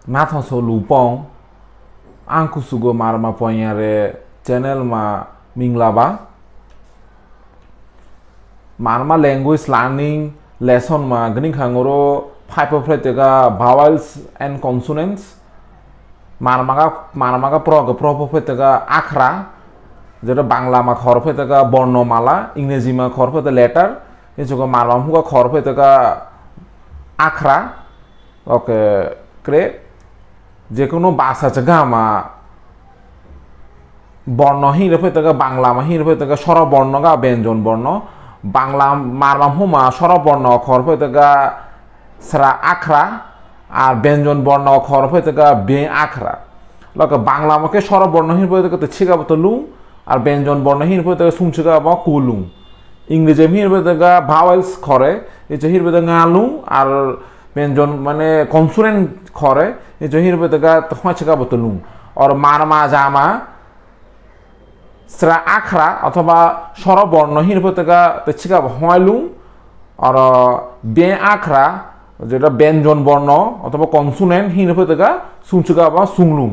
Nathon so lupong angku sugo marma poyare channel ma minglaba marma language learning lesson ma gning khangoro phypophretiga vowels and consonants marmaga propophretiga akhra যেটা বাংলা মা খরফেতকা বর্ণমালা ইংরেজি মা খরফেত letter এজোগো মারমাম হুগা খরফেতকা আখরা ওকে Cray যে কোনো ভাষা জায়গা মা বর্ণ হিরফেতকা বাংলা মা হিরফেতকা স্বরবর্ণগা ব্যঞ্জন বর্ণ বাংলা মারমাম হুমা স্বরবর্ণ খরফেতকা স্রা আখরা আর ব্যঞ্জন বর্ণ খরফেতকা বে আখরা লকে বাংলা মাকে স্বরবর্ণ হিরফেতকা তো ছিগাবত লু আর ব্যঞ্জন বর্ণহীন হিরফেতকা সুংছিগা বা কুলুং ইংরেজি হিরফেতকা ভাওয়েলস খরে এই যে হিরফেতকা আলু আর ব্যঞ্জন মানে কনসোনেন্ট খরে এই যে হিরফেতকা হয়ছিগা বতলুং আর মারমা জামা স্রা আখরা অথবা স্বরবর্ণ হিরফেতকা তেছিগা হয়লুং আর বে আখরা যেটা ব্যঞ্জন বর্ণ অথবা কনসোনেন্ট হিরফেতকা সুংছিগা বা সুংলুং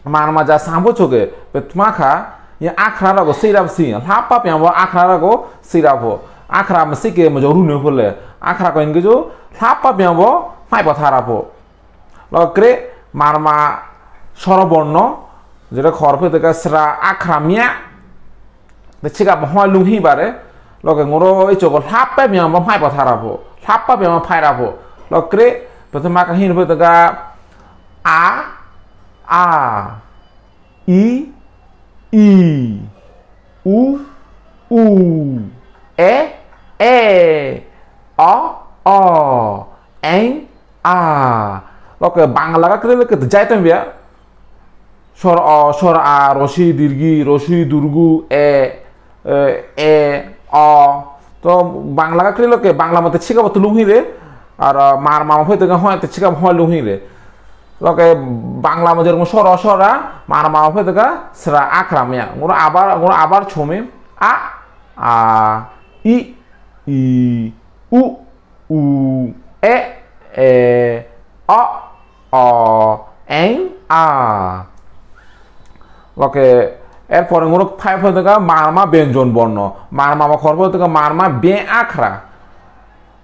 মারমা যা সাম্বো চোগে পেতমাখা ya akhra rago sirap si lapa pyang bo akhra rago sirap ho akhra ma sike ma joru ne phole akhra ko inge jo lapa pyang bo phai pa thara pho lo kre marma soroborno jeta khorphe teka sra akhra mya de chiga bo hwa lung hi bare lo ke ngoro ei chogo lapa pyang bo phai pa thara pho lapa pyang bo phai ra pho lo kre prathama ka hin phe teka a i I U U E O O N A loke Bangla কা কইলে কে যাইতাম বিয়া স্বর অ স্বর আ রসি দীর্ঘি রসি দুর্গু এ অ তো বাংলা কা কইলে কে বাংলা মতে ছিগাব তো লুহি রে আর মার মামা হইতে হয়তে ছিগাব হয় লুহি রে loke বাংলা মধ্যে এরকম স্বর অস্বরা মার মা হয়ে দেখা স্রা আখরামিয়া ওরা আবার ছমে আ আ ই ই উ উ এ অ অ এন আ loke এরপরে ওরা ফাইভ হয়ে দেখা মারমা ব্যঞ্জন বর্ণ মারমা খর্ব হয়ে দেখা মারমা বে আখরা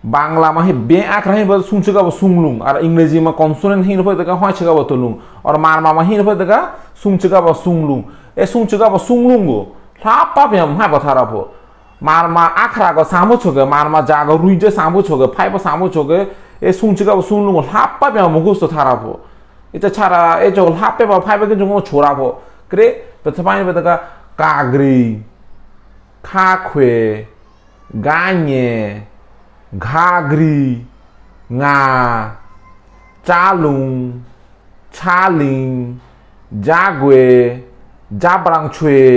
বাংলা মাহি বে আখরা হিন বল সুংছিগা সুংলুং আর ইংরেজি মা কনসোনেন্ট হিন ফয় দেখা হয় ছিগা বতলুং আর মারমা মা হিন ফয় দেখা সুংছিগা সুংলুং এ সুংছিগা সুংলুং গো লাপা বিয়াম হাই বথারা ফো মারমা আখরা গো সামু ছগে মারমা জাগো রুইজে সামু ছগে ফাইব সামু ছগে এ সুংছিগা সুংলুং লাপা বিয়াম মুখস্থ থারা ফো এটা ছাড়া এ জগ লাপে বা ফাইব কিন্তু কোনো ছোড়া ফো ক্রে প্রথমাই বেদকা কাগরি খাখে গাnye ঘাগরি ngা চালুং ছালিং জাগুয়ে জাব্রাংছুয়ে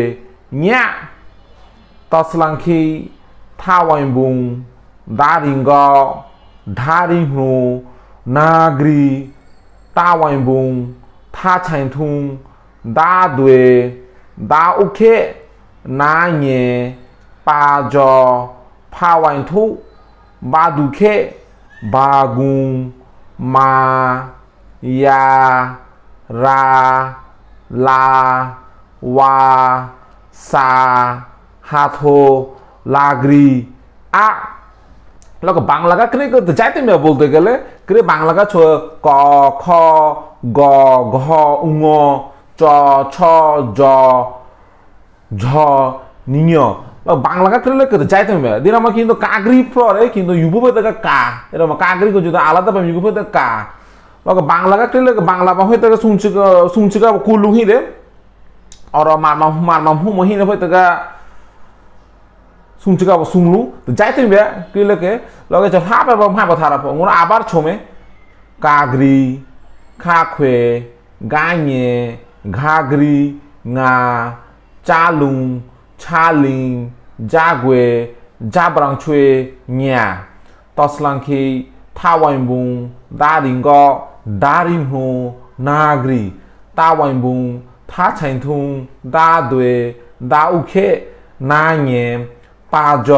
nya তসলাংখি থাওয়াইবুং দারিঙ্গা ধারিহু নাগরি তাওয়াইবুং থাছাইথুং দাদুয়ে দাউখে নাnye পাজ ফাওয়াইথু বাদুখে বাগুং মা ইয়া রা লা ওয়া সা হাথো লাগরি আ লোক বাংলা কা ক্রে করতে যাইতে মে বলতে গেলে ক্রে বাংলা কা ক খ গ ঘ উঙ চ ছ জ ঝ নিয় বাংলা কা ক্রে করতে যাইতে মে দিন আমার কিন্তু কাগরি পরে কিন্তু ইউবুবে দেখা কা এরকম কাগরি কো যদি আলাদা পাই ইউবুবে দেখা কা লোক বাংলা কা ক্রে বাংলা বা হইতে সুংচিকা কুলু হিরে আর মারমা হু মহিনে হইতে গা সুংচিকা সুংলু যাইতে মে ক্রিলেকে লগে চ হাপে বা হাপা থারা পো মোর আবার ছমে কাগরি খাখে গাanye ঘাগরি ngা চালুং ছালিং জাগুয়ে জাব্রাংছুয়ে nya তসলাংখি থাওয়াইবুং দারিঙ্গ দারিমহু নাগরি তাওয়াইবুং থাছাইথুং দাদুয়ে দাউখে নাanye পাজ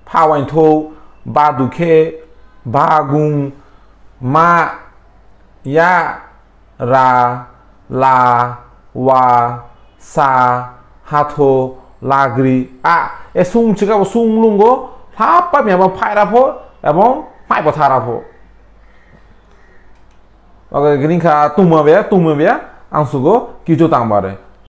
ফাওয়াইথু বাদুখে বাগুং মা ya, ra, la, wa, sa, hatho, lagri, a. E sung chika sung lungo, hapa mi abang pai rapo, abang pai botha rapo. Oke, gini ka tuma be, ang sugo kijo tang bare.